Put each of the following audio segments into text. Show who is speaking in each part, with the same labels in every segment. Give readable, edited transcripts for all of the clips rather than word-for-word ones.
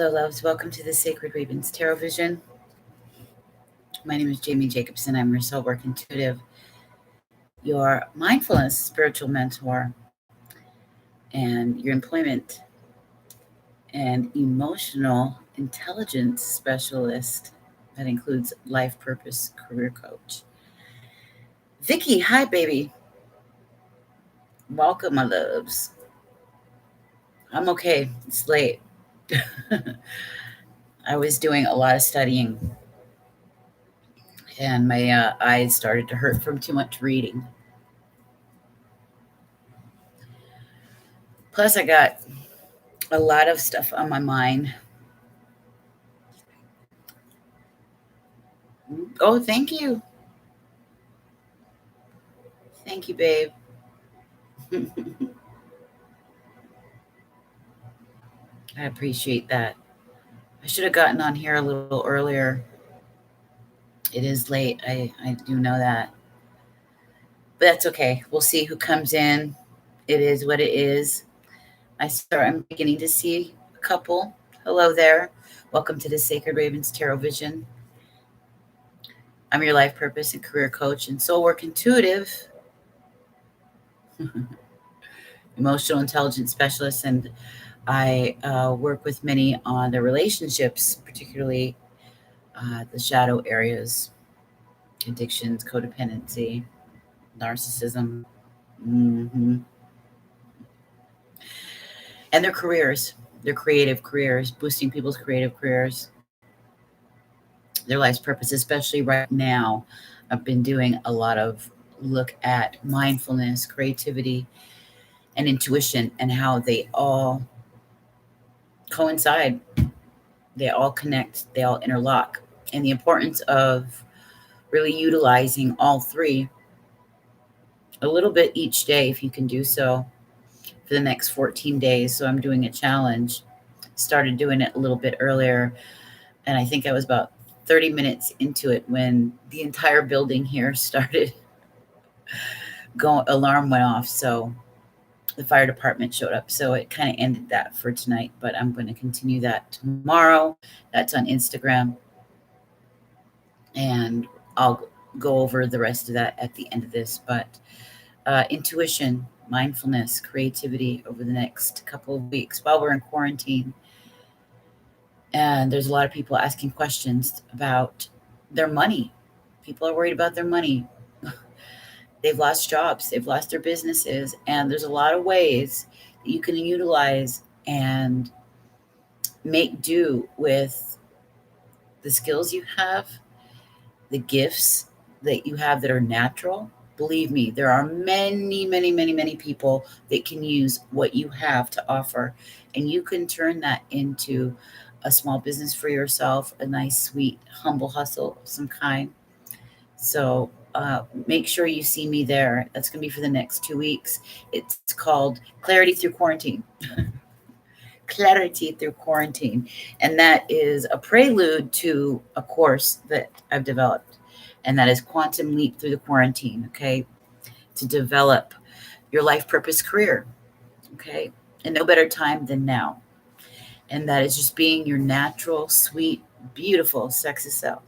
Speaker 1: Hello, loves. Welcome to the Sacred Ravens Tarot Vision. My name is Jamie Jacobson. I'm your soul work intuitive, your mindfulness spiritual mentor, and your employment and emotional intelligence specialist. That includes life purpose career coach. Vicky, hi, baby. Welcome, my loves. I'm okay. It's late. I was doing a lot of studying, and my eyes started to hurt from too much reading. Plus, I got a lot of stuff on my mind. Oh, thank you. Thank you, babe. I appreciate that. I should have gotten on here a little earlier. It is late. I do know that. But that's okay. We'll see who comes in. It is what it is. I'm beginning to see a couple. Hello there. Welcome to the Sacred Ravens Tarot Vision. I'm your life purpose and career coach and soul work intuitive, emotional intelligence specialist, and I work with many on their relationships, particularly the shadow areas, addictions, codependency, narcissism, hmm and their careers, their creative careers, boosting people's creative careers, their life's purpose, especially right now. I've been doing a lot of look at mindfulness, creativity, and intuition and how they all coincide, they all connect, they all interlock, and the importance of really utilizing all three a little bit each day if you can do so for the next 14 days. So I'm doing a challenge. Started doing it a little bit earlier, and I think I was about 30 minutes into it when the entire building here started going, alarm went off. So the fire department showed up. So it kind of ended that for tonight, but I'm going to continue that tomorrow. That's on Instagram. And I'll go over the rest of that at the end of this. But intuition, mindfulness, creativity over the next couple of weeks while we're in quarantine. And there's a lot of people asking questions about their money. People are worried about their money. They've lost jobs, they've lost their businesses, and there's a lot of ways that you can utilize and make do with the skills you have, the gifts that you have that are natural. Believe me, there are many, many, many, many people that can use what you have to offer, and you can turn that into a small business for yourself, a nice, sweet, humble hustle of some kind. So make sure you see me there. That's going to be for the next 2 weeks. It's called Clarity Through Quarantine. Clarity Through Quarantine. And that is a prelude to a course that I've developed, and that is Quantum Leap Through the Quarantine, okay? To develop your life purpose career, okay? And no better time than now. And that is just being your natural, sweet, beautiful, sexy self.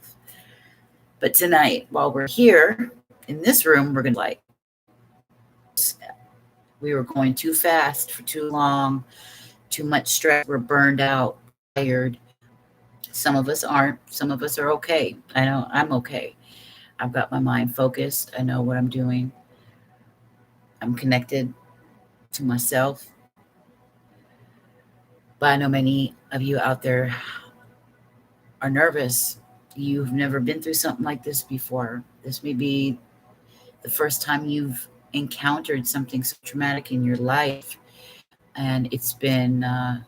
Speaker 1: But tonight, while we're here in this room, we're going to like, we were going too fast for too long, too much stress, we're burned out, tired. Some of us aren't, some of us are okay. I know I'm okay. I've got my mind focused. I know what I'm doing. I'm connected to myself. But I know many of you out there are nervous. You've never been through something like this before. This may be the first time you've encountered something so traumatic in your life, and it's been a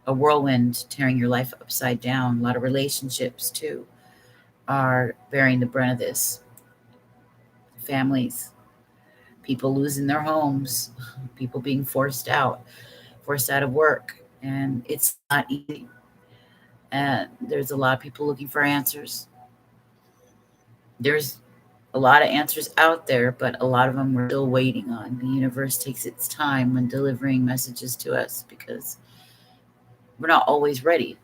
Speaker 1: whirlwind, tearing your life upside down. A lot of relationships too are bearing the brunt of this. Families, people losing their homes, people being forced out of work, and it's not easy. And there's a lot of people looking for answers. There's a lot of answers out there, but a lot of them we're still waiting on. The universe takes its time when delivering messages to us because we're not always ready.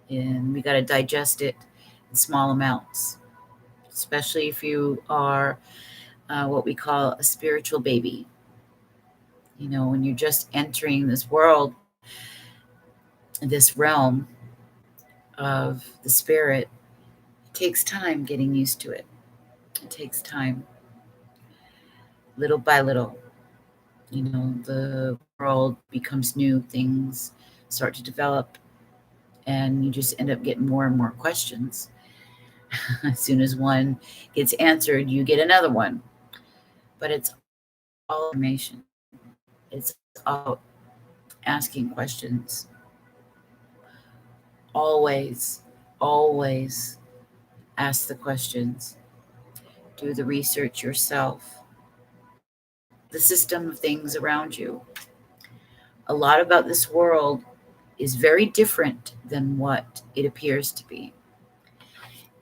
Speaker 1: and we got to digest it in small amounts, especially if you are what we call a spiritual baby. You know, when you're just entering this world, this realm of the spirit, it takes time getting used to it. It takes time, little by little. You know, the world becomes new, things start to develop, and you just end up getting more and more questions. As soon as one gets answered, you get another one. But it's all information, it's all asking questions. Always, always ask the questions. Do the research yourself. The system of things around you. A lot about this world is very different than what it appears to be.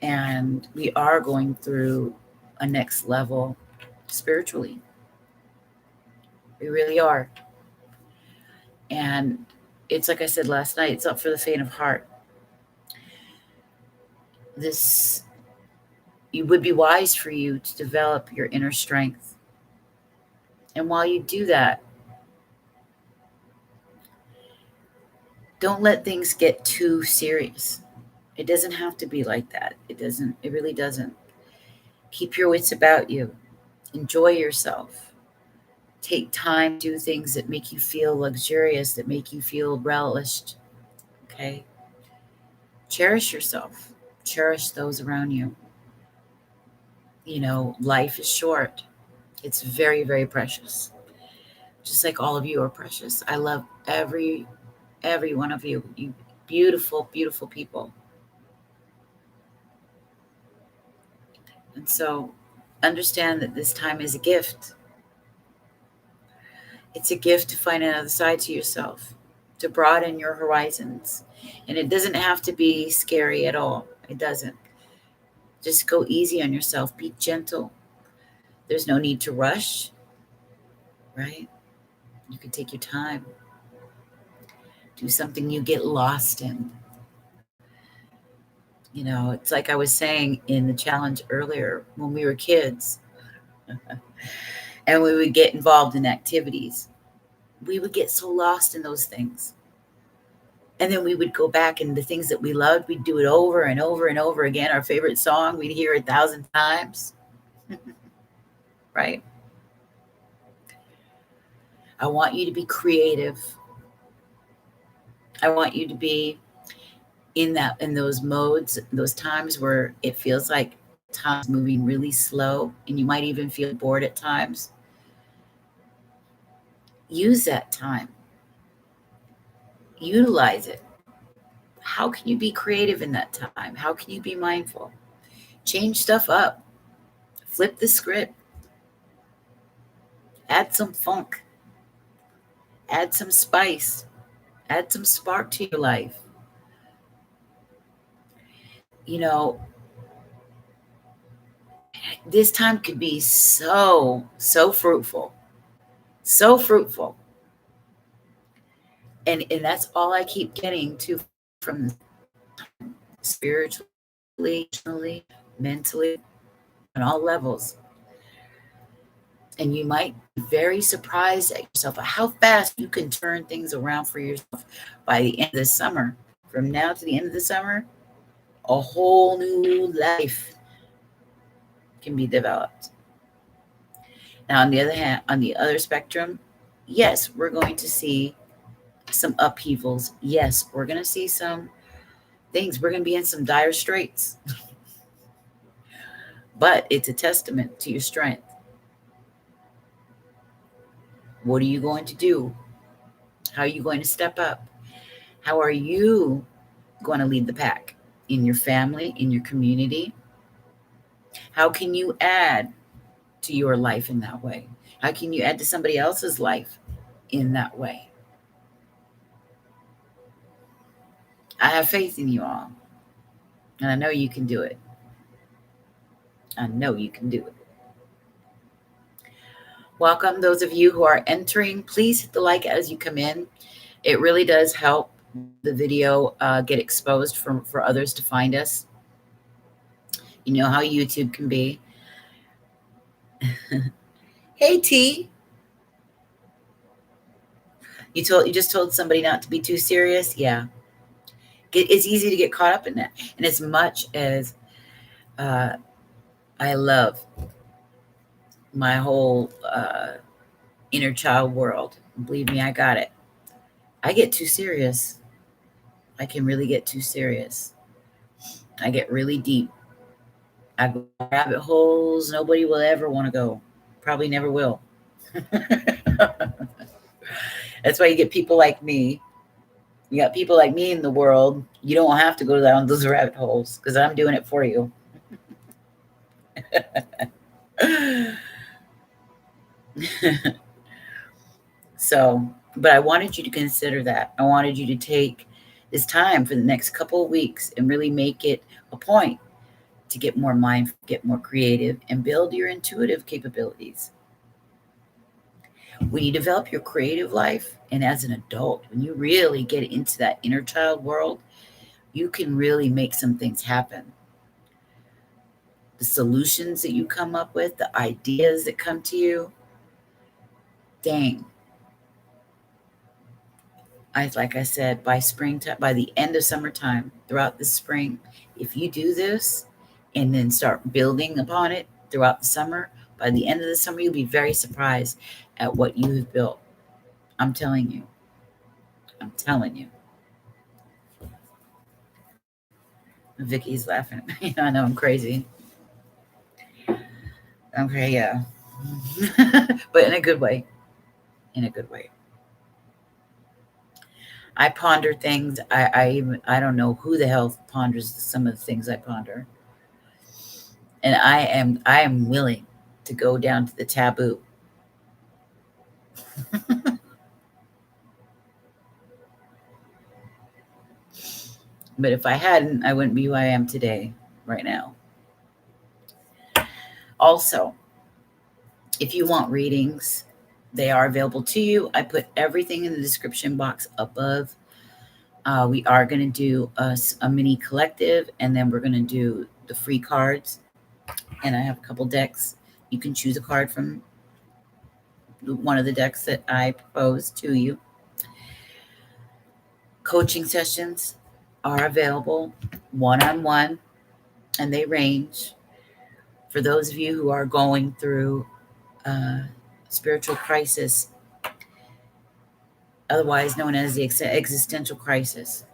Speaker 1: And we are going through a next level spiritually. We really are. And it's like I said last night, it's not for the faint of heart. This, it would be wise for you to develop your inner strength. And while you do that, don't let things get too serious. It doesn't have to be like that. It really doesn't. Keep your wits about you. Enjoy yourself. Take time to do things that make you feel luxurious, that make you feel relished. Okay? Cherish yourself. Cherish those around you. You know, life is short. It's very, very precious. Just like all of you are precious. I love every one of you. You beautiful, beautiful people. And so understand that this time is a gift. It's a gift to find another side to yourself, to broaden your horizons. And it doesn't have to be scary at all. It doesn't. Just go easy on yourself. Be gentle. There's no need to rush, right? You can take your time. Do something you get lost in. You know, it's like I was saying in the challenge earlier, when we were kids and we would get involved in activities, we would get so lost in those things. And then we would go back and the things that we loved, we'd do it over and over and over again. Our favorite song, we'd hear 1,000 times, right? I want you to be creative. I want you to be in those modes, those times where it feels like time's moving really slow and you might even feel bored at times. Use that time. Utilize it. How can you be creative in that time? How can you be mindful? Change stuff up. Flip the script. Add some funk. Add some spice. Add some spark to your life. You know, this time could be so fruitful. So fruitful. And that's all I keep getting to from spiritually, emotionally, mentally, on all levels. And you might be very surprised at yourself at how fast you can turn things around for yourself by the end of the summer. From now to the end of the summer, a whole new life can be developed. Now, on the other hand, on the other spectrum, yes, we're going to see some upheavals. Yes, we're going to see some things. We're going to be in some dire straits. But it's a testament to your strength. What are you going to do? How are you going to step up? How are you going to lead the pack in your family, in your community? How can you add to your life in that way? How can you add to somebody else's life in that way? I have faith in you all, and I know you can do it. I know you can do it. Welcome, those of you who are entering. Please hit the like as you come in. It really does help the video get exposed for others to find us. You know how YouTube can be. Hey T, you just told somebody not to be too serious. Yeah, it's easy to get caught up in that. And as much as I love my whole inner child world, believe me, I got it. I get too serious. I can really get too serious. I get really deep. I go rabbit holes nobody will ever want to go. Probably never will. That's why you get people like me. You got people like me in the world. You don't have to go down those rabbit holes because I'm doing it for you. So, but I wanted you to consider that. I wanted you to take this time for the next couple of weeks and really make it a point to get more mindful, get more creative, and build your intuitive capabilities. When you develop your creative life, and as an adult, when you really get into that inner child world, you can really make some things happen. The solutions that you come up with, the ideas that come to you, dang. Like I said, by springtime, by the end of summertime, throughout the spring, if you do this and then start building upon it throughout the summer, by the end of the summer, you'll be very surprised at what you have built. I'm telling you. I'm telling you. Vicky's laughing at me. I know I'm crazy. Okay, yeah. But in a good way. In a good way. I ponder things. I don't know who the hell ponders some of the things I ponder. And I am willing to go down to the taboo. But if I hadn't, I wouldn't be who I am today, right now. Also, if you want readings, they are available to you. I put everything in the description box above. We are going to do a mini collective, and then we're going to do the free cards. And I have a couple decks. You can choose a card from one of the decks that I propose to you. Coaching sessions are available one-on-one, and they range. For those of you who are going through spiritual crisis, otherwise known as the existential crisis,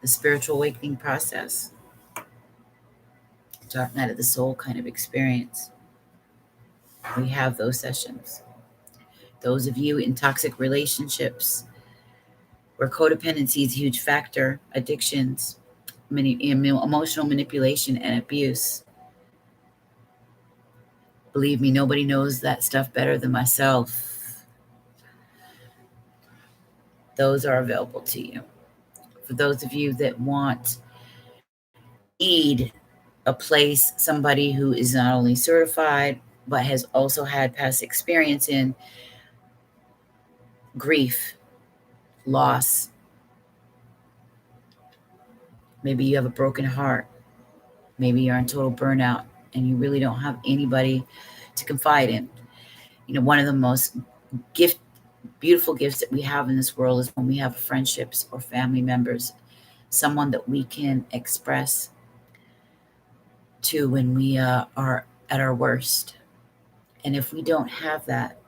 Speaker 1: the spiritual awakening process, dark night of the soul kind of experience, we have those sessions. Those of you in toxic relationships where codependency is a huge factor, addictions, emotional manipulation, and abuse. Believe me, nobody knows that stuff better than myself. Those are available to you. For those of you that need a place, somebody who is not only certified, but has also had past experience in grief, loss. Maybe you have a broken heart. Maybe you're in total burnout and you really don't have anybody to confide in. You know, one of the most beautiful gifts that we have in this world is when we have friendships or family members, someone that we can express to when we are at our worst. And if we don't have that,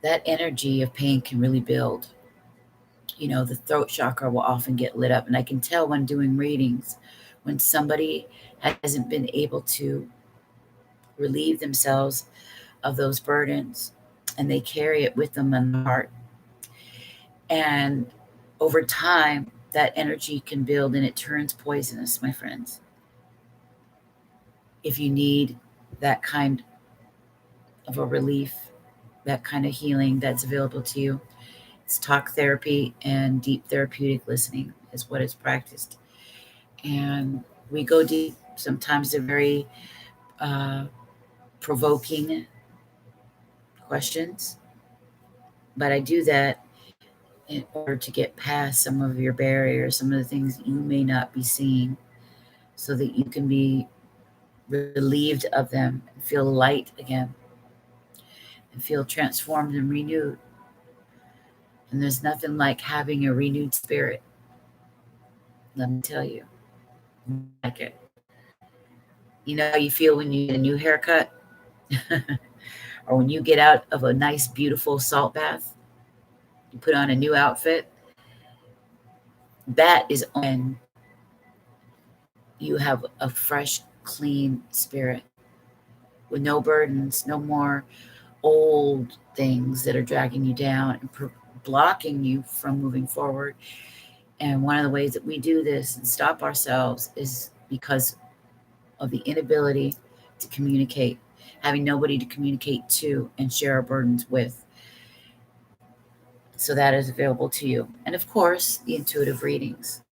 Speaker 1: that energy of pain can really build. You know, the throat chakra will often get lit up. And I can tell when doing readings, when somebody hasn't been able to relieve themselves of those burdens and they carry it with them in the heart. And over time, that energy can build and it turns poisonous, my friends. If you need that kind of a relief, that kind of healing that's available to you, it's talk therapy and deep therapeutic listening is what is practiced. And we go deep. Sometimes they're very provoking questions, but I do that in order to get past some of your barriers, some of the things you may not be seeing, so that you can be relieved of them and feel light again and feel transformed and renewed. And there's nothing like having a renewed spirit. Let me tell you, like it. You know how you feel when you get a new haircut? Or when you get out of a nice, beautiful salt bath? You put on a new outfit? That is when you have a fresh, clean spirit with no burdens, no more old things that are dragging you down and blocking you from moving forward. And one of the ways that we do this and stop ourselves is because of the inability to communicate, having nobody to communicate to and share our burdens with. So that is available to you. And of course, the intuitive readings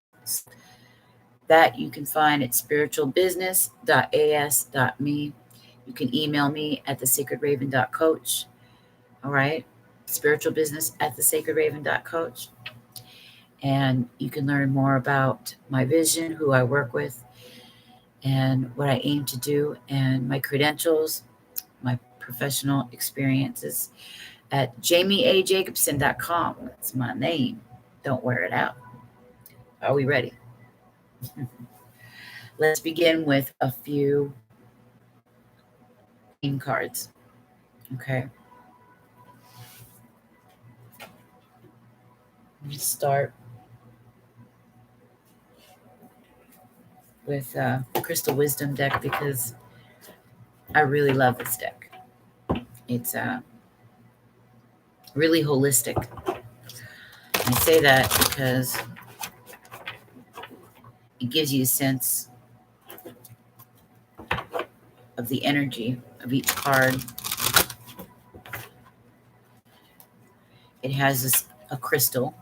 Speaker 1: that you can find at spiritualbusiness.as.me. You can email me at thesacredraven.coach. All right. Spiritualbusiness@thesacredraven.coach. And you can learn more about my vision, who I work with, and what I aim to do, and my credentials, my professional experiences at jamiejacobson.com. That's my name. Don't wear it out. Are we ready? Let's begin with a few name cards. Okay. Let's start with the Crystal Wisdom deck because I really love this deck. It's really holistic. I say that because it gives you a sense of the energy of each card. It has a crystal,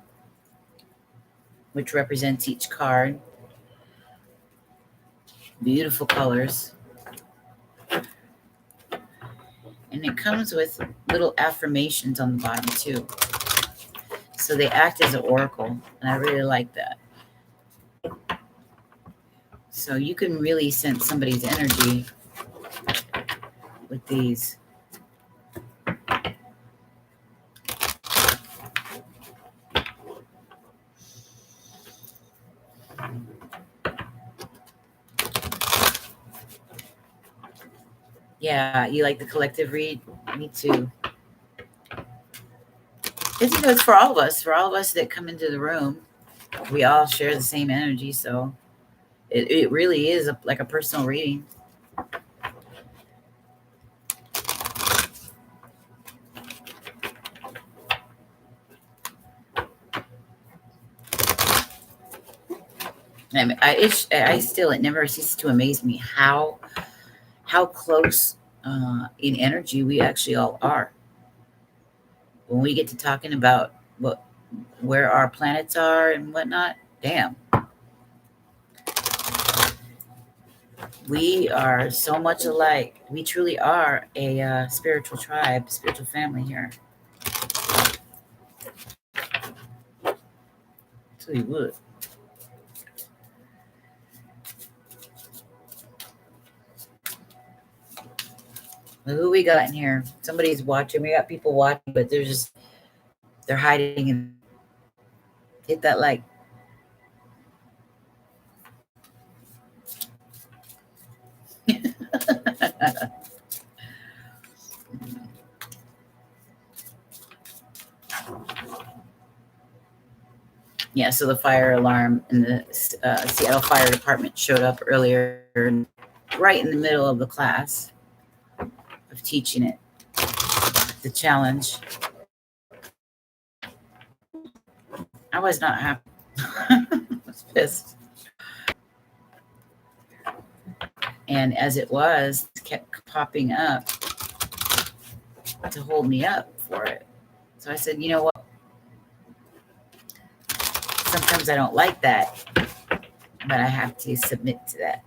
Speaker 1: which represents each card. Beautiful colors. And it comes with little affirmations on the bottom too. So they act as an oracle, and I really like that. So you can really sense somebody's energy with these. Yeah, you like the collective read? Me too. It's for all of us that come into the room. We all share the same energy, so it really is like a personal reading. I mean, I still, it never ceases to amaze me how close in energy we actually all are. When we get to talking about where our planets are and whatnot, damn, we are so much alike. We truly are a spiritual tribe, spiritual family here. Tell you what. Who we got in here? Somebody's watching. We got people watching, but they're hiding and hit that like. Yeah, so the fire alarm in the Seattle Fire Department showed up earlier, right in the middle of the class of teaching it, the challenge. I was not happy. I was pissed. And as it was, it kept popping up to hold me up for it. So I said, you know what? Sometimes I don't like that, but I have to submit to that.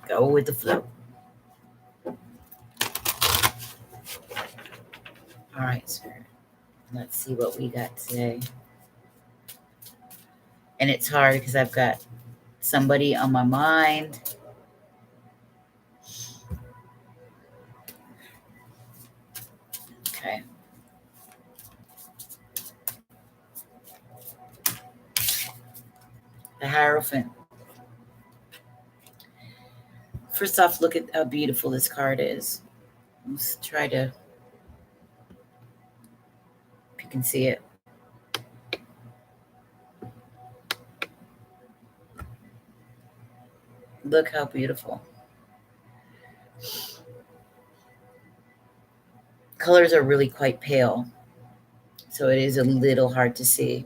Speaker 1: Go with the flow. All right, Spirit. Let's see what we got today. And it's hard because I've got somebody on my mind. Okay. The Hierophant. First off, look at how beautiful this card is. Let's try to, if you can see it. Look how beautiful. Colors are really quite pale, so it is a little hard to see.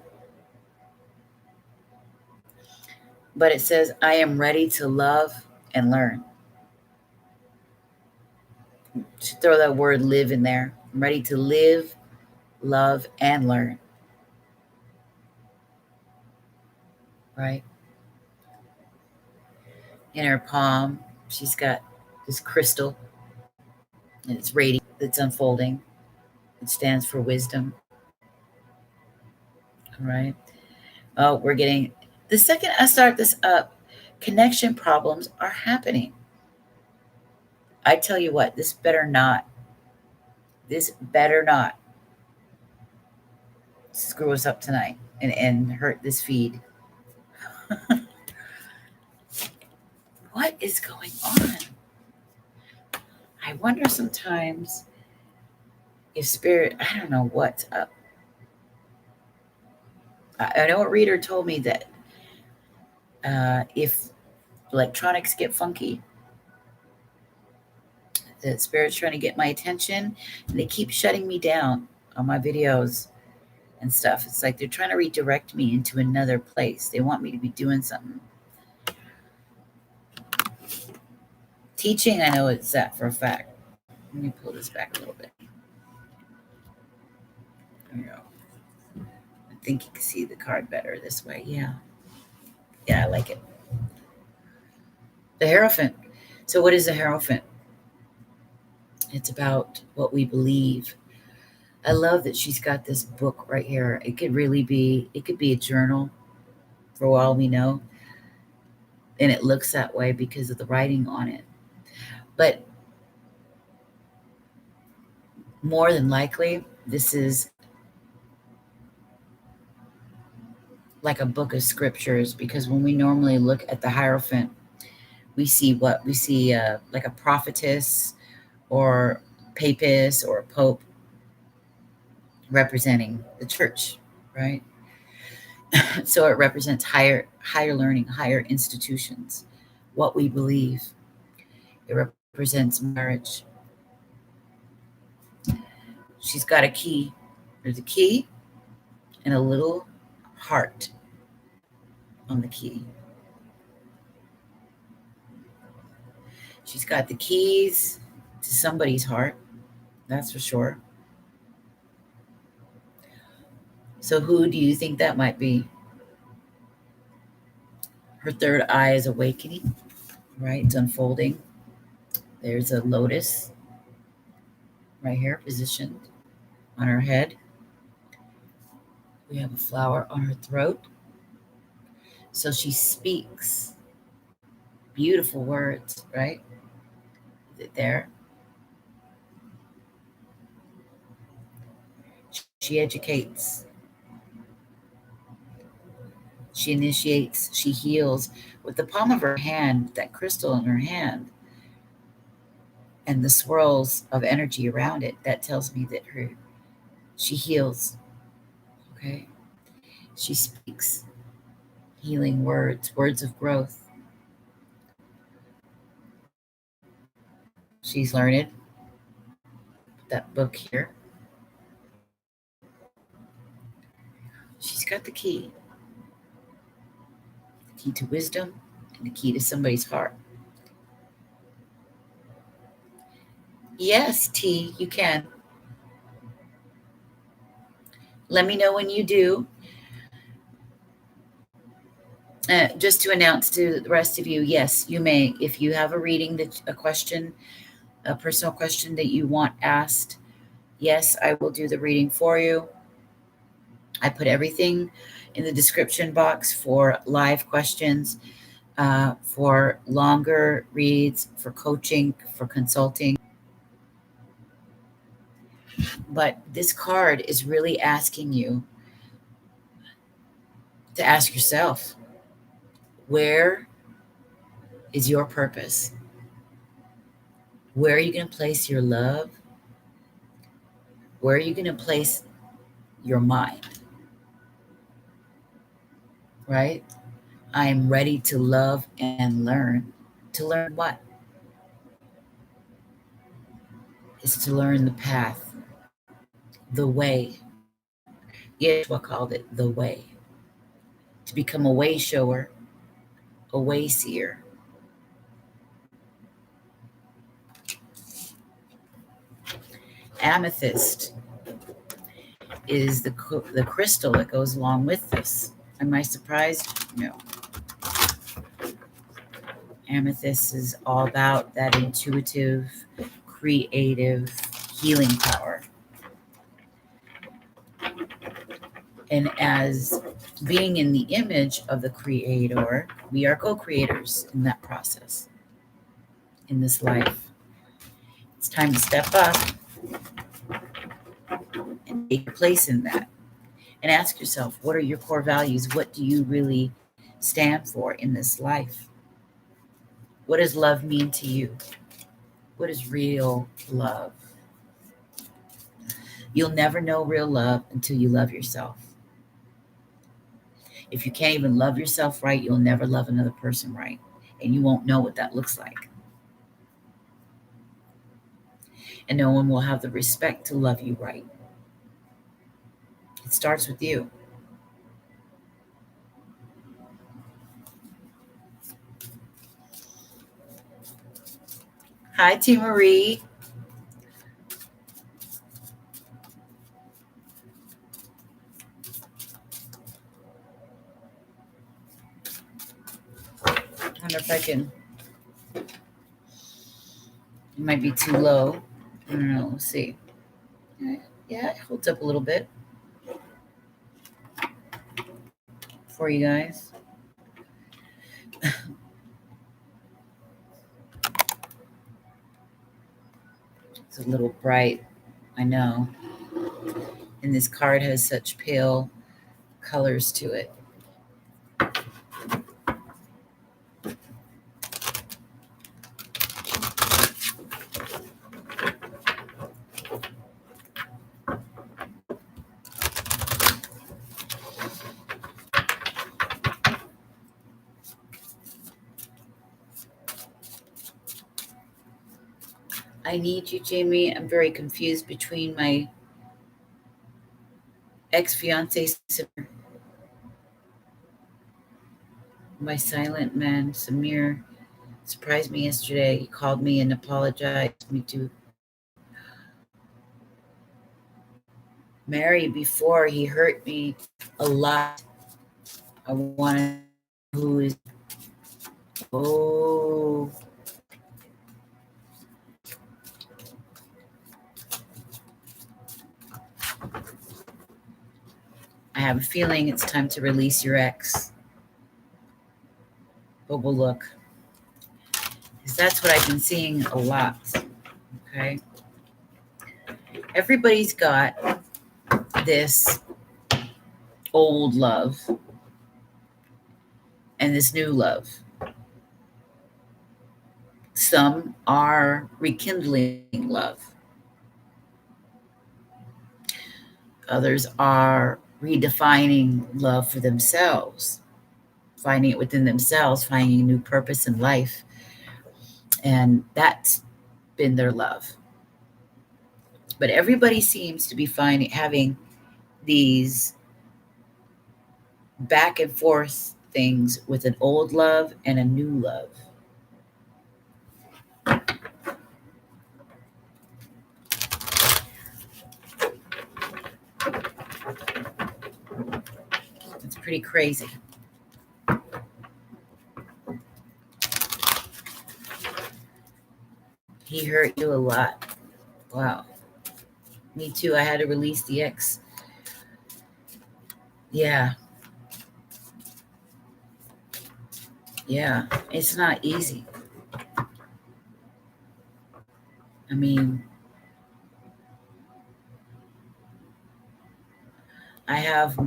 Speaker 1: But it says, I am ready to love and learn. Should throw that word live in there. I'm ready to live, love, and learn. Right? In her palm, she's got this crystal, and it's radiant, that's unfolding. It stands for wisdom. All right. Oh, we're getting, the second I start this up, connection problems are happening. I tell you what, this better not screw us up tonight and hurt this feed. What is going on? I wonder sometimes if Spirit, I don't know what's up. I know a reader told me that if electronics get funky, that Spirit's trying to get my attention, and they keep shutting me down on my videos and stuff. It's like they're trying to redirect me into another place. They want me to be doing something. Teaching, I know it's that for a fact. Let me pull this back a little bit. There we go. I think you can see the card better this way. Yeah. Yeah, I like it. The Hierophant. So what is the Hierophant? It's about what we believe. I love that she's got this book right here. It could be a journal for all we know. And it looks that way because of the writing on it. But more than likely, this is like a book of scriptures, because when we normally look at the Hierophant, we see what? We see like a prophetess or papist or a pope representing the church, right? So it represents higher learning, higher institutions, what we believe. It represents marriage. She's got a key. There's a key and a little heart on the key. She's got the keys to somebody's heart, that's for sure. So who do you think that might be? Her third eye is awakening, right? It's unfolding. There's a lotus right here positioned on her head. We have a flower on her throat. So she speaks beautiful words, right? Is it there? She educates. She initiates. She heals. With the palm of her hand, that crystal in her hand, and the swirls of energy around it, that tells me that she heals. Okay? She speaks healing words, words of growth. She's learned that book here. She's got the key to wisdom and the key to somebody's heart. Yes, T, you can. Let me know when you do. Just to announce to the rest of you, yes, you may. If you have a reading, a personal question that you want asked, Yes, I will do the reading for you. I put everything in the description box for live questions, for longer reads, for coaching, for consulting. But this card is really asking you to ask yourself, where is your purpose? Where are you going to place your love? Where are you going to place your mind? Right? I am ready to love and learn. To learn what? Is to learn the path, the way. Yeshua called it the way. To become a way shower, a way seer. Amethyst is the crystal that goes along with this. Am I surprised? No. Amethyst is all about that intuitive, creative, healing power. And as being in the image of the Creator, we are co-creators in that process, in this life. It's time to step up and take your place in that. And ask yourself, what are your core values? What do you really stand for in this life? What does love mean to you? What is real love? You'll never know real love until you love yourself. If you can't even love yourself right, you'll never love another person right. And you won't know what that looks like. And no one will have the respect to love you right. It starts with you. Hi, T. Marie. I wonder if I can. It might be too low. I don't know. Let's see. Yeah, it holds up a little bit for you guys. It's a little bright, I know. And this card has such pale colors to it. I need you, Jamie. I'm very confused between my ex-fiance, my silent man, Samir, surprised me yesterday. He called me and apologized me to Mary before. He hurt me a lot. I wanted who is I have a feeling it's time to release your ex. But we'll look. Because that's what I've been seeing a lot. Okay. Everybody's got this old love and this new love. Some are rekindling love. Others are redefining love for themselves, finding it within themselves, finding a new purpose in life. And that's been their love. But everybody seems to be having these back and forth things with an old love and a new love. It's pretty crazy. He hurt you a lot. Wow. Me too. I had to release the ex. Yeah. Yeah. It's not easy. I mean, I have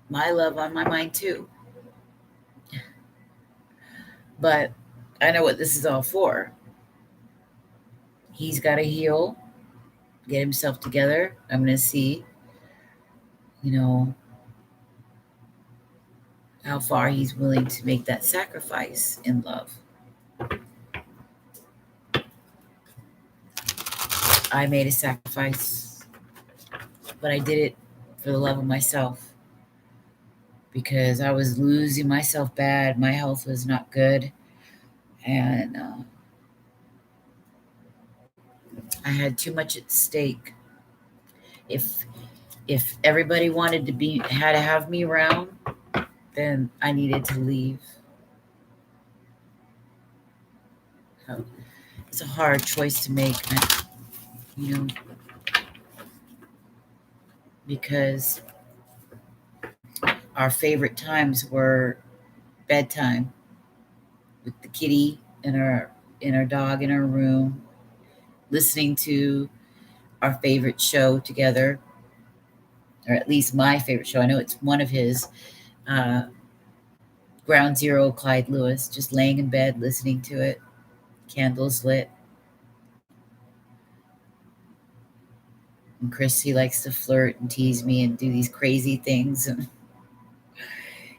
Speaker 1: my love on my mind too. But I know what this is all for. He's got to heal, get himself together. I'm going to see, you know, how far he's willing to make that sacrifice in love. I made a sacrifice, but I did it for the love of myself because I was losing myself bad. My health was not good. And I had too much at stake. If everybody wanted to be had to have me around, then I needed to leave. So it's a hard choice to make, you know, because our favorite times were bedtime with the kitty and our dog in our room, listening to our favorite show together, or at least my favorite show. I know it's one of his, uh, Ground Zero, Clyde Lewis, just laying in bed listening to it, candles lit. And Chris, he likes to flirt and tease me and do these crazy things. And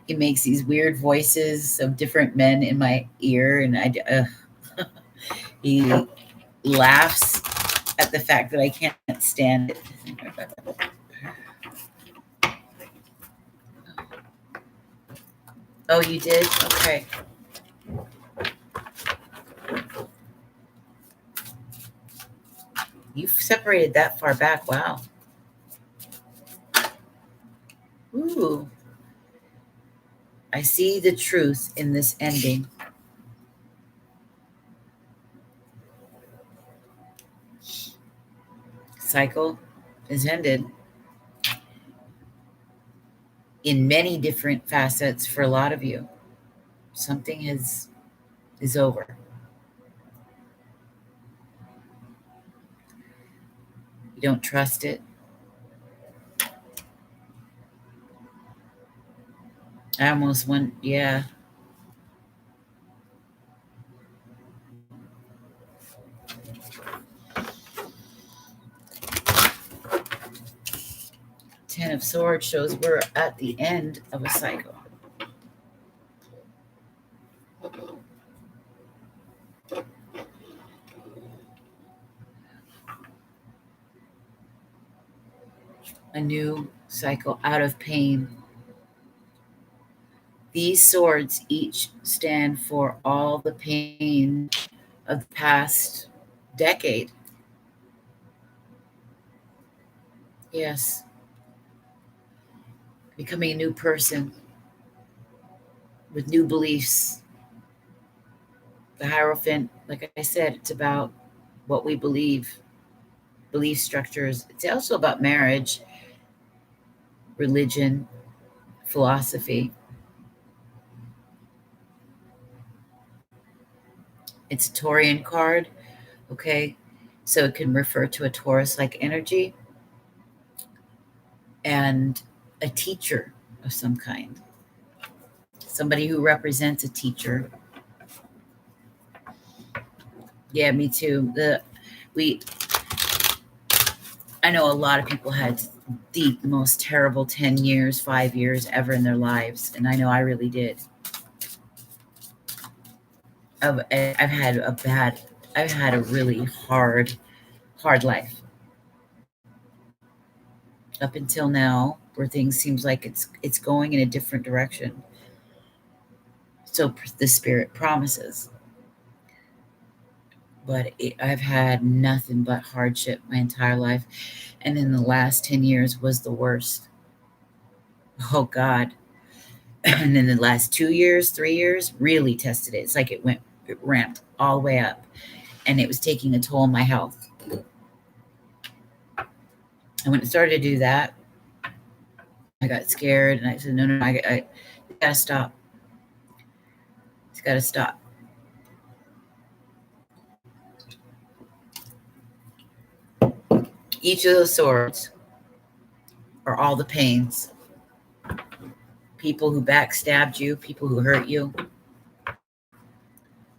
Speaker 1: he makes these weird voices of different men in my ear, and he laughs at the fact that I can't stand it. Oh, you did? Okay. You've separated that far back. Wow. Ooh. I see the truth in this ending. Cycle is ended in many different facets for a lot of you. Something is over. You don't trust it. I almost went, yeah. Ten of Swords shows we're at the end of a cycle. A new cycle out of pain. These swords each stand for all the pain of the past decade. Yes. Becoming a new person with new beliefs. The Hierophant, like I said, it's about what we belief structures. It's also about marriage, religion, philosophy. It's a Taurian card, okay? So it can refer to a Taurus like energy and a teacher of some kind, somebody who represents a teacher. Yeah, me too. We I know a lot of people had the most terrible 10 years, 5 years ever in their lives, and I know I really did. I've had a really hard life up until now, where things seems like it's going in a different direction. So the spirit promises, but I've had nothing but hardship my entire life, and in the last 10 years was the worst. Oh God! And then the last 2 years, 3 years really tested it. It's like it ramped all the way up, and it was taking a toll on my health. And when it started to do that, I got scared and I said, no, I gotta stop. It's gotta stop. Each of those swords are all the pains. People who backstabbed you, people who hurt you,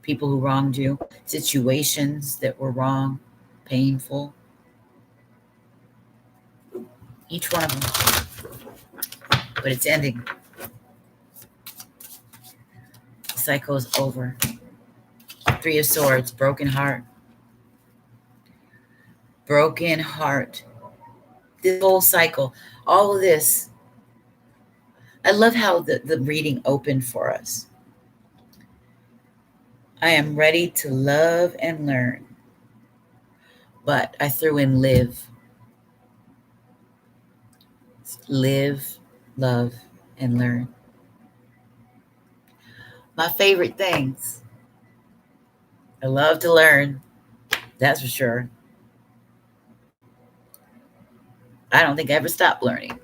Speaker 1: people who wronged you, situations that were wrong, painful. Each one of them. But it's ending. The cycle is over. Three of Swords, broken heart. Broken heart. This whole cycle, all of this. I love how the reading opened for us. I am ready to love and learn. But I threw in live. Live, love, and learn. My favorite things. I love to learn. That's for sure. I don't think I ever stop learning.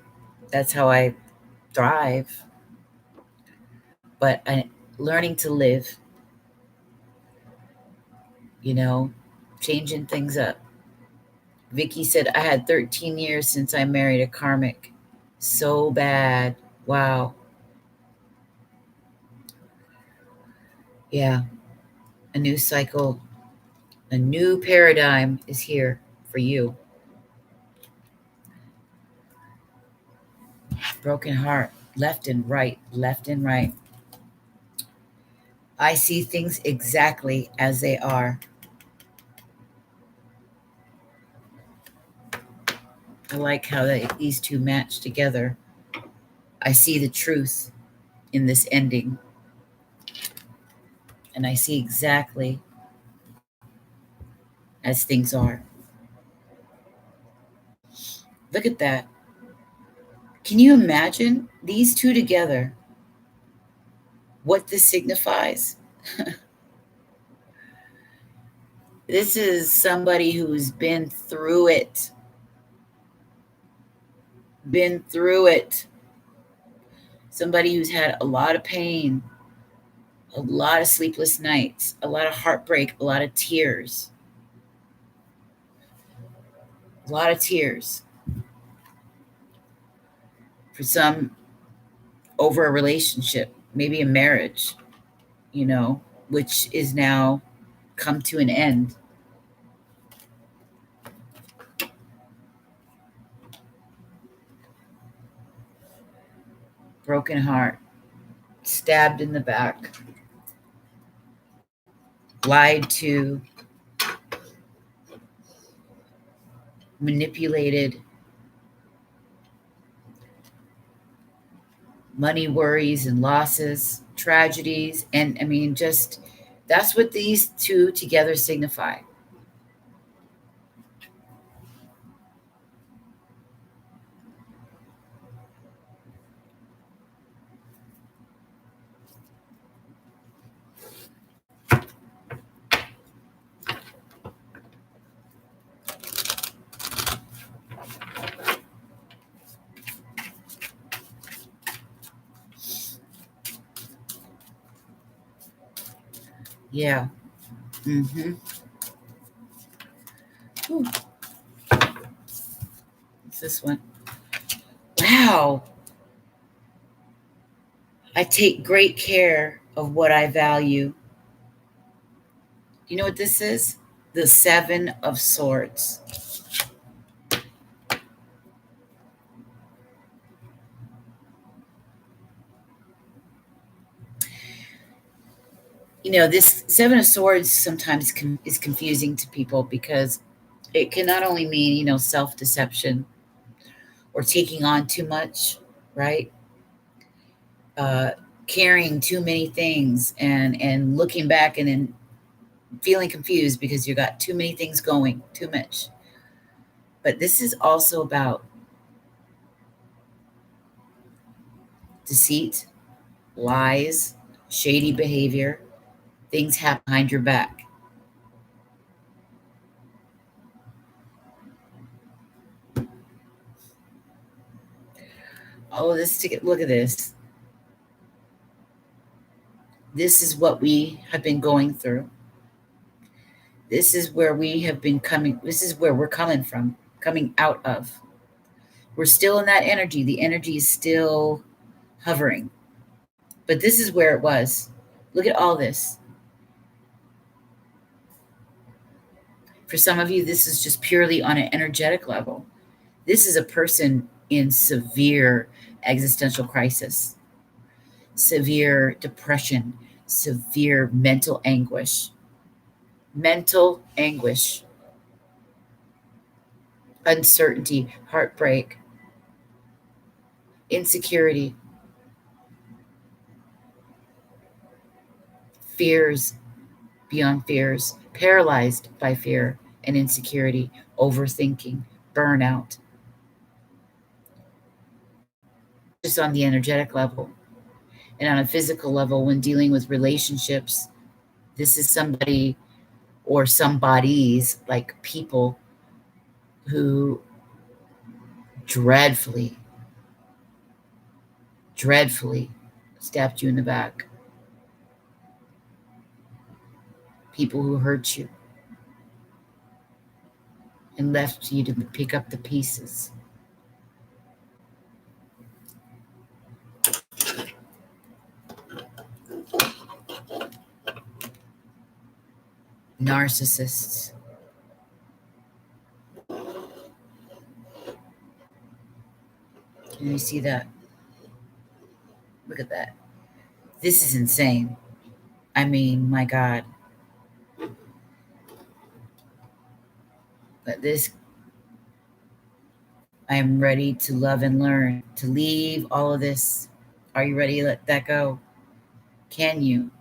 Speaker 1: That's how I thrive. But learning to live, changing things up. Vicky said, I had 13 years since I married a karmic. So bad. Wow. Yeah. A new cycle, a new paradigm is here for you. Broken heart, left and right, left and right. I see things exactly as they are. I like how these two match together. I see the truth in this ending. And I see exactly as things are. Look at that. Can you imagine these two together? What this signifies? This is somebody who's been through it. Been through it. Somebody who's had a lot of pain, a lot of sleepless nights, a lot of heartbreak, a lot of tears. A lot of tears. For some, over a relationship, maybe a marriage, which is now come to an end. Broken heart, stabbed in the back, lied to, manipulated, money worries and losses, tragedies, and just that's what these two together signify. Yeah. Mm-hmm. Ooh. What's this one? Wow. I take great care of what I value. You know what this is? The Seven of Swords. This Seven of Swords sometimes is confusing to people because it can not only mean, self-deception or taking on too much, right? Carrying too many things and looking back and then feeling confused because you got too many things going, too much. But this is also about deceit, lies, shady behavior, things happen behind your back. all this to look at this. This is what we have been going through. This is where we have been coming. This is where we're coming from, coming out of. We're still in that energy. The energy is still hovering. But this is where it was. Look at all this. For some of you, this is just purely on an energetic level. This is a person in severe existential crisis, severe depression, severe mental anguish, uncertainty, heartbreak, insecurity, fears beyond fears, paralyzed by fear and insecurity, overthinking, burnout. Just on the energetic level. And on a physical level, when dealing with relationships, this is somebody or some bodies, like people who dreadfully stabbed you in the back. People who hurt you and left you to pick up the pieces. Narcissists. Can you see that? Look at that. This is insane. I mean, my God. But this, I am ready to love and learn, to leave all of this. Are you ready to let that go? Can you?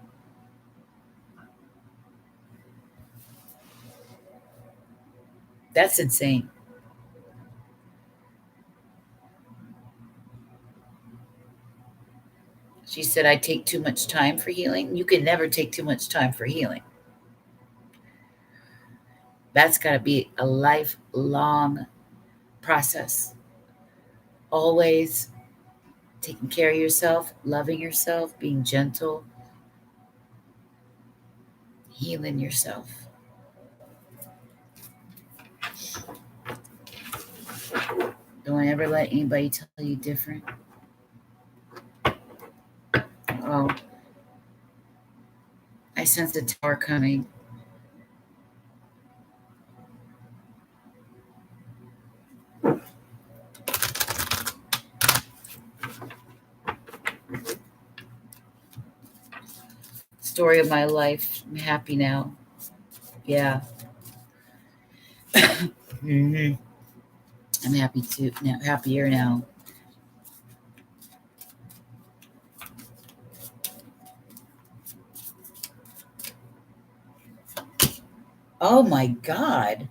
Speaker 1: That's insane. She said, I take too much time for healing. You can never take too much time for healing. That's got to be a lifelong process. Always taking care of yourself, loving yourself, being gentle, healing yourself. Don't ever let anybody tell you different. Oh, I sense a tower coming. Story of my life. I'm happy now. Yeah. Mm-hmm. I'm happy too. Now, happier now. Oh my God.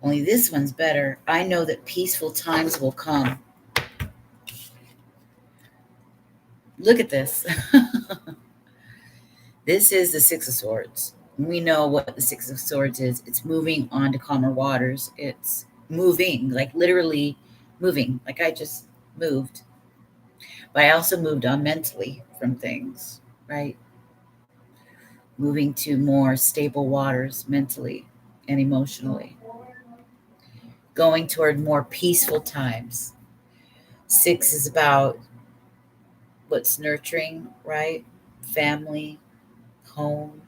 Speaker 1: Only this one's better. I know that peaceful times will come. Look at this. This is the Six of Swords. We know what the Six of Swords is. It's moving on to calmer waters. It's moving, like literally moving. Like I just moved. But I also moved on mentally from things, right? Moving to more stable waters mentally and emotionally. Going toward more peaceful times. 6 is about what's nurturing, right? Family, home.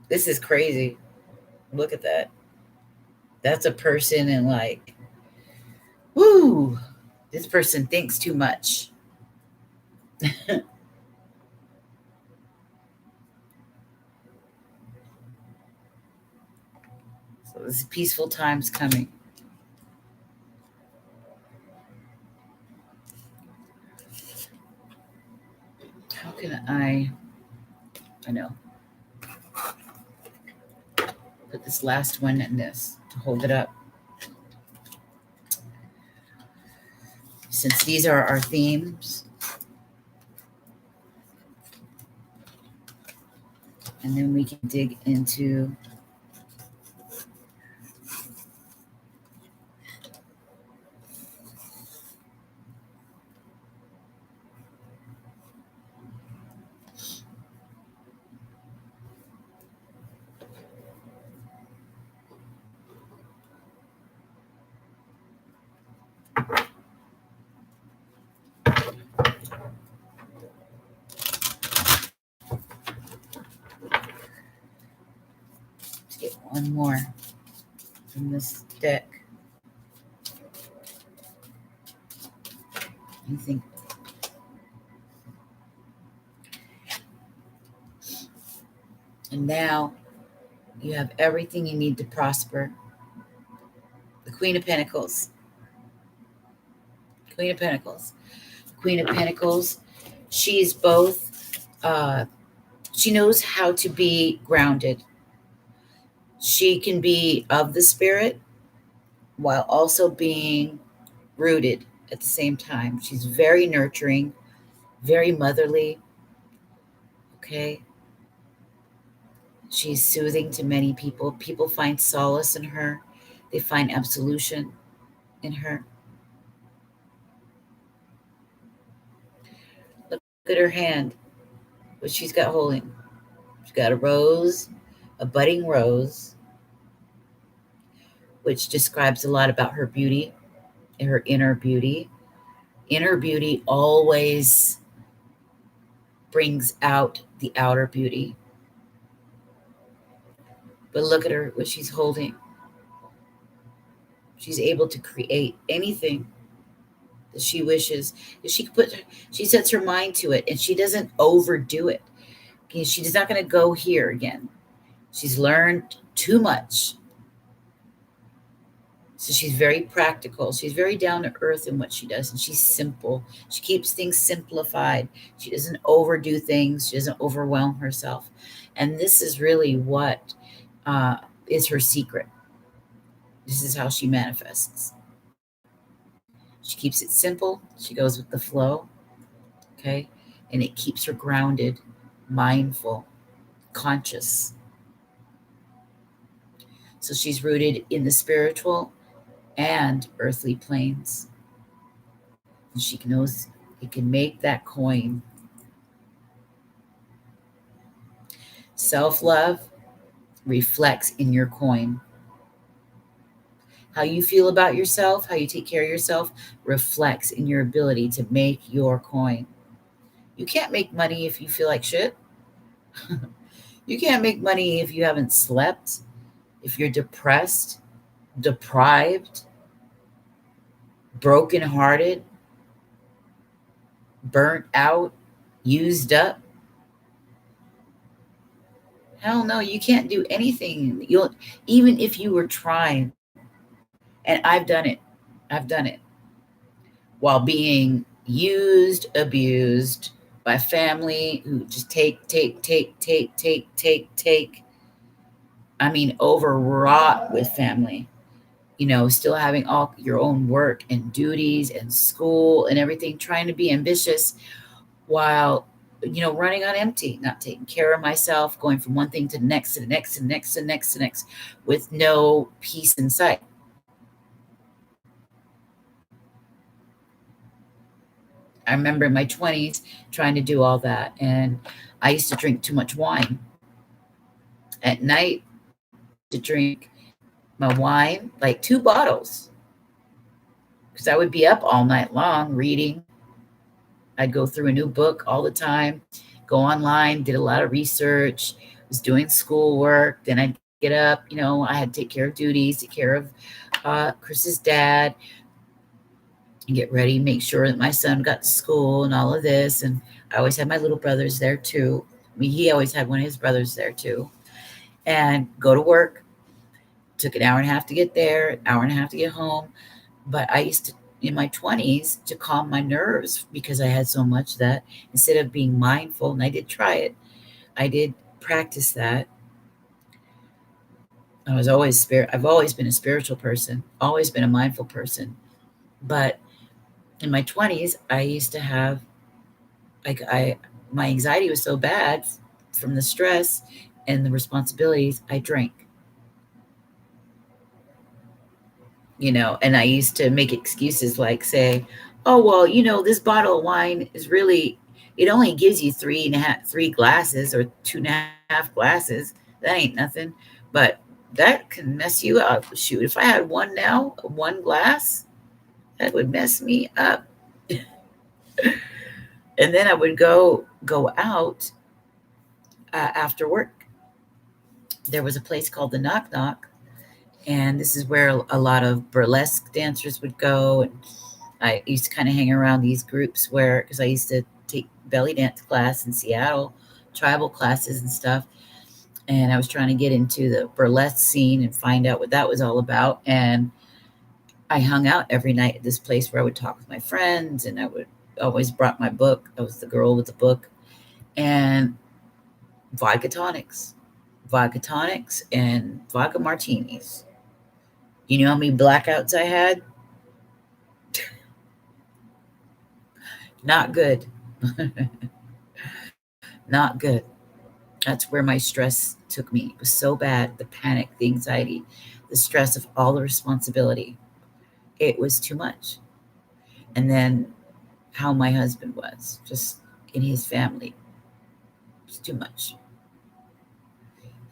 Speaker 1: This is crazy. Look at that. That's a person and like, woo, this person thinks too much. So this peaceful time's coming. How can I know. Put this last one in this to hold it up. Since these are our themes, And then we can dig into let's get one more from this deck. I think and now you have everything you need to prosper. The Queen of Pentacles. Queen of Pentacles. Queen of Pentacles. She's both, she knows how to be grounded. She can be of the spirit while also being rooted at the same time. She's very nurturing, very motherly. Okay. She's soothing to many people. People find solace in her. They find absolution in her. Look at her hand, what she's got holding. She's got a rose, a budding rose, which describes a lot about her beauty and her inner beauty. Inner beauty always brings out the outer beauty. But look at her, what she's holding. She's able to create anything that she wishes. She sets her mind to it, and she doesn't overdo it. Okay, she's not going to go here again. She's learned too much. So she's very practical. She's very down to earth in what she does, and she's simple. She keeps things simplified. She doesn't overdo things. She doesn't overwhelm herself. And this is really what is her secret. This is how she manifests. She keeps it simple. She goes with the flow. Okay. And it keeps her grounded, mindful, conscious. So she's rooted in the spiritual and earthly planes. And she knows it can make that coin. Self-love reflects in your coin. How you feel about yourself, how you take care of yourself, reflects in your ability to make your coin. You can't make money if you feel like shit. You can't make money if you haven't slept, if you're depressed, deprived, brokenhearted, burnt out, used up. Hell no, you can't do anything. Even if you were trying, and I've done it. I've done it while being used, abused by family who just take. I mean, overwrought with family. Still having all your own work and duties and school and everything, trying to be ambitious while, running on empty, not taking care of myself, going from one thing to the next, to the next, to the next, to the next, to the next, with no peace in sight. I remember in my 20s trying to do all that. And I used to drink too much wine. At night, to drink my wine, like 2 bottles. Because I would be up all night long reading. I'd go through a new book all the time, go online, did a lot of research, was doing schoolwork. Then I'd get up, I had to take care of duties, take care of Chris's dad, and get ready, make sure that my son got to school and all of this. And I always had my little brothers there too. I mean, he always had one of his brothers there too. And go to work. Took an hour and a half to get there, an hour and a half to get home. But I used to, in my 20s, to calm my nerves because I had so much that instead of being mindful, and I did try it, I did practice that. I've always been a spiritual person, always been a mindful person. But in my 20s, I used to have, my anxiety was so bad from the stress and the responsibilities, I drank. And I used to make excuses like say, oh, well, this bottle of wine is really, it only gives you three glasses or 2.5 glasses. That ain't nothing. But that can mess you up. Shoot, if I had one glass, that would mess me up. And then I would go out after work. There was a place called the Knock Knock, and this is where a lot of burlesque dancers would go. And I used to kind of hang around these groups where, because I used to take belly dance class in Seattle, tribal classes and stuff. And I was trying to get into the burlesque scene and find out what that was all about. And I hung out every night at this place where I would talk with my friends, and I would always brought my book. I was the girl with the book, and vodka tonics, and vodka martinis. You know how many blackouts I had? Not good. Not good. That's where my stress took me. It was so bad. The panic, the anxiety, the stress of all the responsibility. It was too much. And then how my husband was, just in his family, it was too much.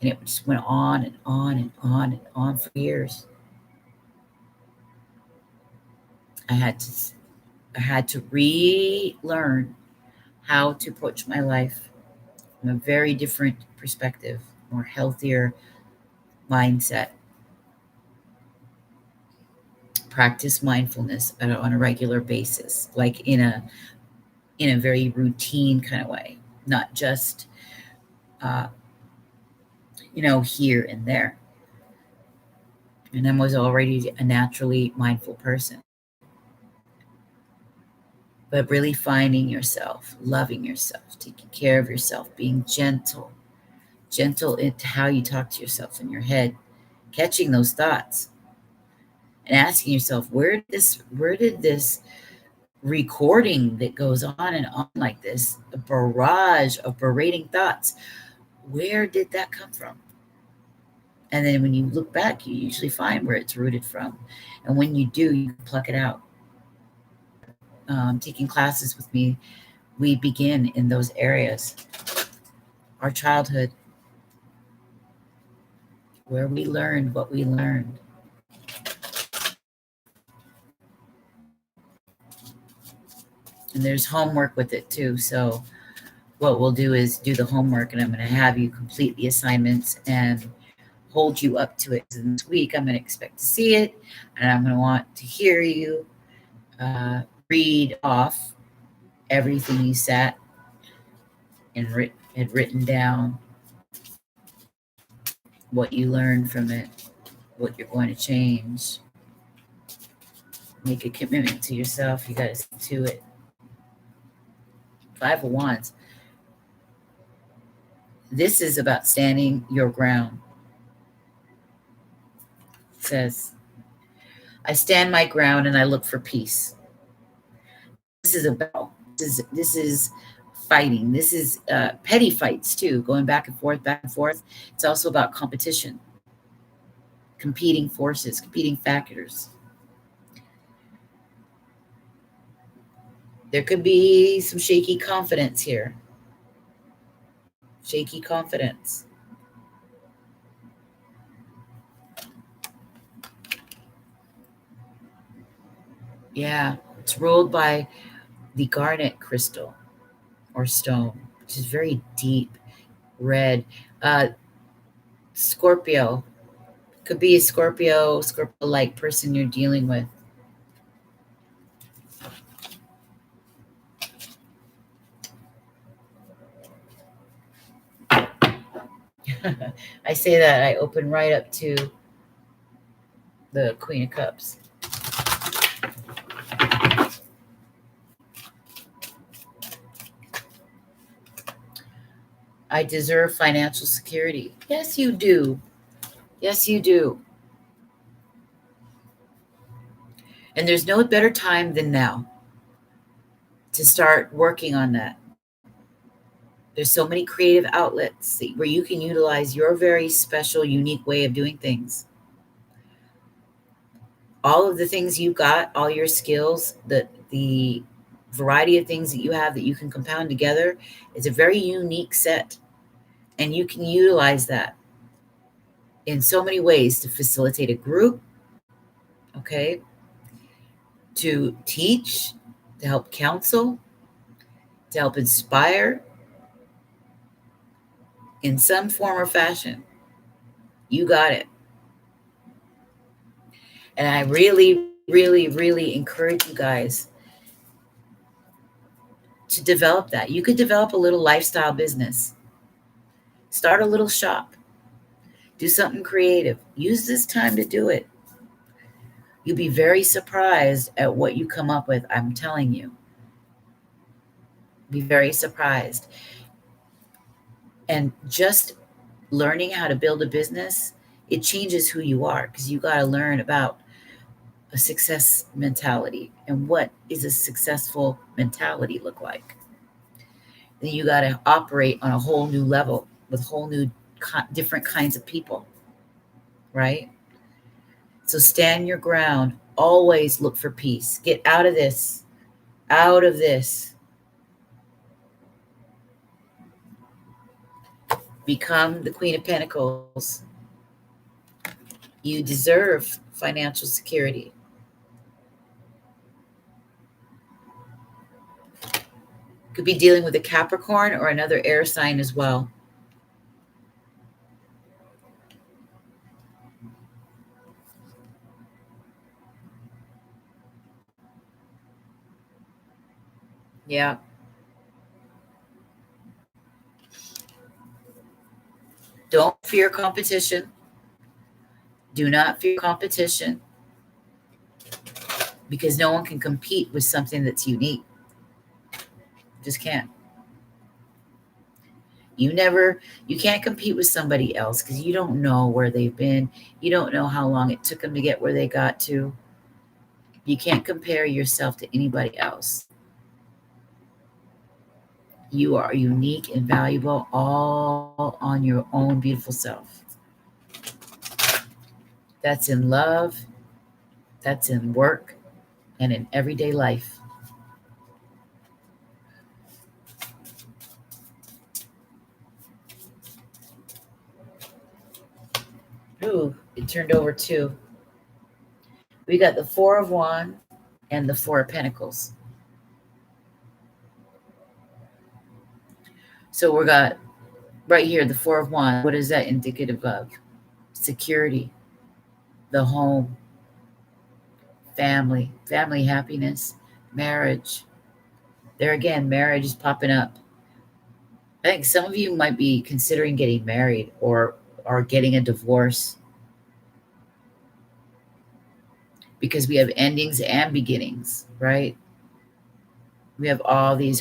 Speaker 1: And it just went on and on and on and on for years. I had to relearn how to approach my life from a very different perspective, more healthier mindset. Practice mindfulness on a regular basis, like in a very routine kind of way, not just uh, here and there. And I was already a naturally mindful person, but really finding yourself, loving yourself, taking care of yourself, being gentle into how you talk to yourself in your head, catching those thoughts and asking yourself, where did this recording that goes on and on like this, a barrage of berating thoughts, where did that come from? And then when you look back, you usually find where it's rooted from. And when you do, you can pluck it out. Taking classes with me, we begin in those areas. Our childhood, where we learned what we learned. And there's homework with it too. So what we'll do is do the homework, and I'm going to have you complete the assignments and hold you up to it. So this week, I'm going to expect to see it, and I'm going to want to hear you read off everything you sat and had written down, what you learned from it, what you're going to change. Make a commitment to yourself. You got to stick to it. Five of Wands. This is about standing your ground. It says, I stand my ground and I look for peace. This is about, this is fighting. This is petty fights too, going back and forth, back and forth. It's also about competition, competing forces, competing factors. There could be some shaky confidence here. Shaky confidence. Yeah, it's ruled by the garnet crystal or stone, which is very deep red. Scorpio. Could be a Scorpio-like person you're dealing with. I say that, I open right up to the Queen of Cups. I deserve financial security. Yes, you do. Yes, you do. And there's no better time than now to start working on that. There's so many creative outlets where you can utilize your very special, unique way of doing things. All of the things you got, all your skills, the variety of things that you have that you can compound together, it's a very unique set. And you can utilize that in so many ways to facilitate a group, okay, to teach, to help counsel, to help inspire in some form or fashion. You got it. And I really, really, really encourage you guys to develop that. You could develop a little lifestyle business, start a little shop, do something creative. Use this time to do it. You'll be very surprised at what you come up with. I'm telling you. Be very surprised. And just learning how to build a business, it changes who you are, because you got to learn about a success mentality and what is a successful mentality look like. Then you got to operate on a whole new level with whole new different kinds of people, right? So stand your ground. Always look for peace. Get out of this. Out of this. Become the Queen of Pentacles. You deserve financial security. Could be dealing with a Capricorn or another air sign as well. Yeah. Don't fear competition. Do not fear competition, because no one can compete with something that's unique. Just can't. You can't compete with somebody else because you don't know where they've been. You don't know how long it took them to get where they got to. You can't compare yourself to anybody else. You are unique and valuable all on your own beautiful self. That's in love, that's in work, and in everyday life. Ooh, it turned over too. We got the Four of Wands and the Four of Pentacles. So we got right here the Four of Wands. What is that indicative of? Security, the home, family happiness, marriage. There again, marriage is popping up. I think some of you might be considering getting married or getting a divorce, because we have endings and beginnings, right? We have all these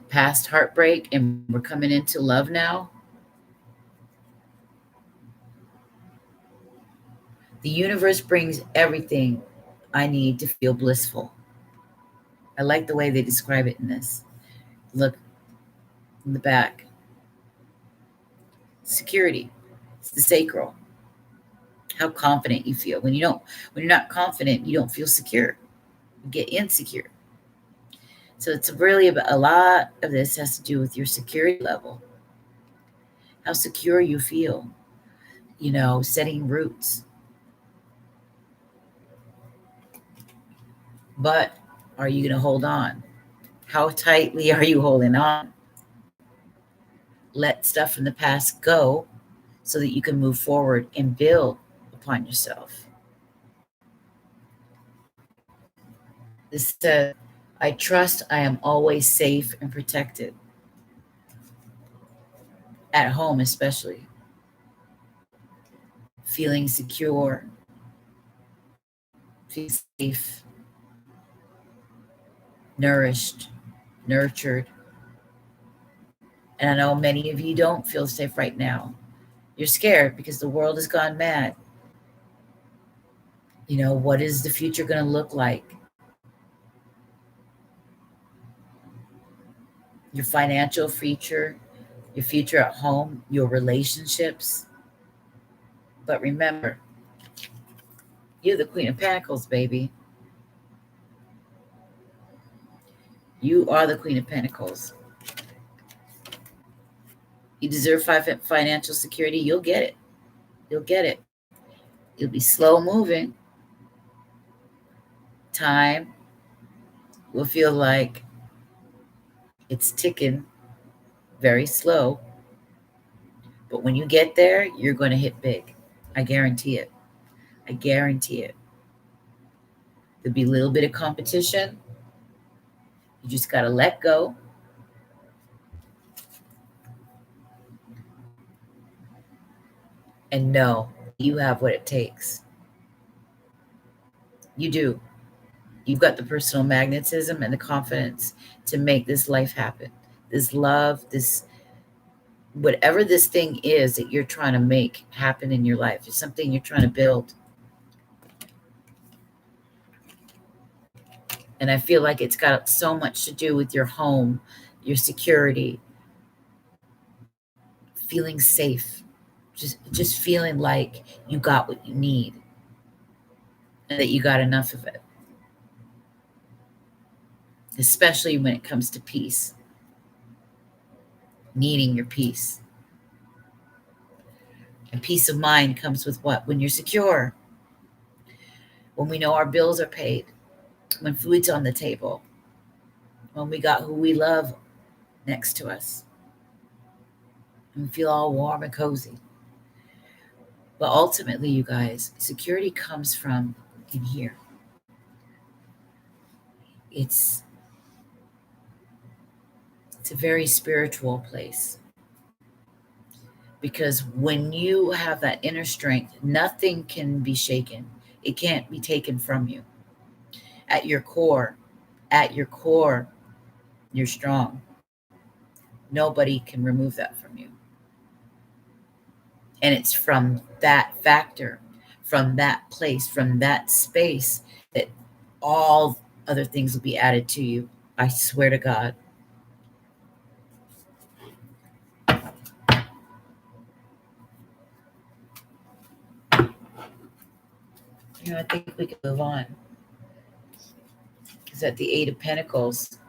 Speaker 1: past heartbreak, and we're coming into love now. The universe brings everything I need to feel blissful. I like the way they describe it in this. Look in the back. Security. It's the sacral. How confident you feel. When you're not confident, you don't feel secure. You get insecure. So it's really about, a lot of this has to do with your security level. How secure you feel. Setting roots. But are you going to hold on? How tightly are you holding on? Let stuff from the past go so that you can move forward and build upon yourself. This says, I trust I am always safe and protected. At home, especially. Feeling secure, feeling safe, nourished, nurtured. And I know many of you don't feel safe right now. You're scared because the world has gone mad. What is the future going to look like? your financial future, your future at home, your relationships. But remember, you're the Queen of Pentacles, baby. You are the Queen of Pentacles. You deserve financial security. You'll get it. You'll get it. You'll be slow moving. Time will feel like it's ticking very slow. But when you get there, you're going to hit big. I guarantee it. I guarantee it. There'll be a little bit of competition. You just got to let go. And know you have what it takes. You do. You've got the personal magnetism and the confidence to make this life happen. This love, this whatever this thing is that you're trying to make happen in your life, it's something you're trying to build. And I feel like it's got so much to do with your home, your security, feeling safe, just feeling like you got what you need and that you got enough of it. Especially when it comes to peace, needing your peace. And peace of mind comes with what? When you're secure, when we know our bills are paid, when food's on the table, when we got who we love next to us, and we feel all warm and cozy. But ultimately, you guys, security comes from in here. It's a very spiritual place. Because when you have that inner strength, nothing can be shaken. It can't be taken from you. At your core, you're strong. Nobody can remove that from you. And it's from that factor, from that place, from that space, that all other things will be added to you. I swear to God. I think we can move on. Because at the Eight of Pentacles,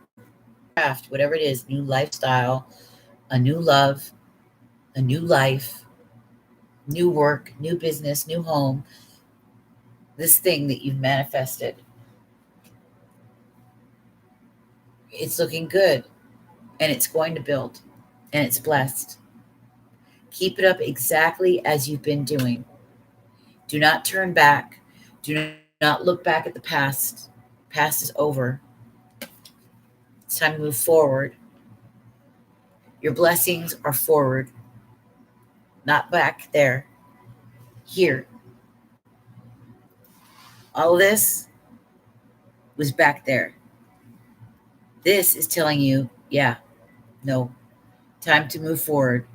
Speaker 1: craft, whatever it is, new lifestyle, a new love, a new life, new work, new business, new home, this thing that you've manifested, it's looking good, and it's going to build, and it's blessed. Keep it up exactly as you've been doing. Do not turn back. Do not look back at the past. Past is over. It's time to move forward. Your blessings are forward, not back there, here. All this was back there. This is telling you, yeah, no, time to move forward.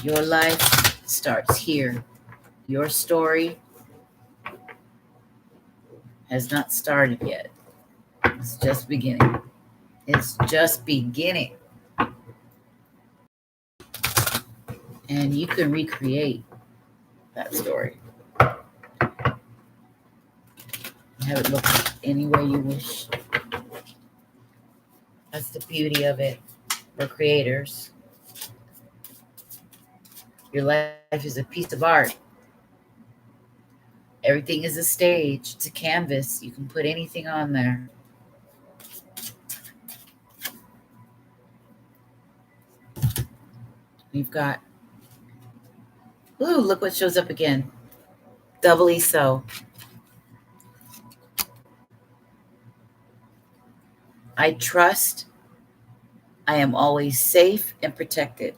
Speaker 1: Your life starts here. Your story has not started yet. It's just beginning. It's just beginning. And you can recreate that story. Have it look any way you wish. That's the beauty of it. We're creators. Your life is a piece of art. Everything is a stage. It's a canvas. You can put anything on there. We've got, ooh, look what shows up again. Doubly so. I trust I am always safe and protected.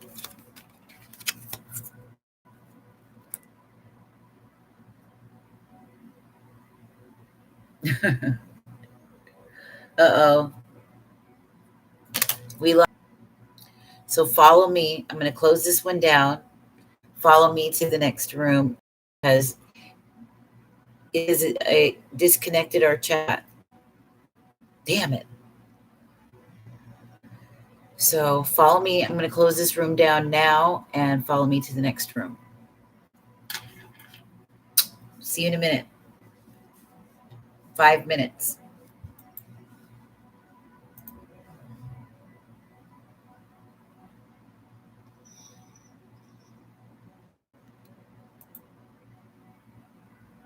Speaker 1: Uh-oh. We lost. So follow me. I'm going to close this one down. Follow me to the next room because it disconnected our chat. Damn it. So follow me. I'm going to close this room down now and follow me to the next room. See you in a minute. 5 minutes.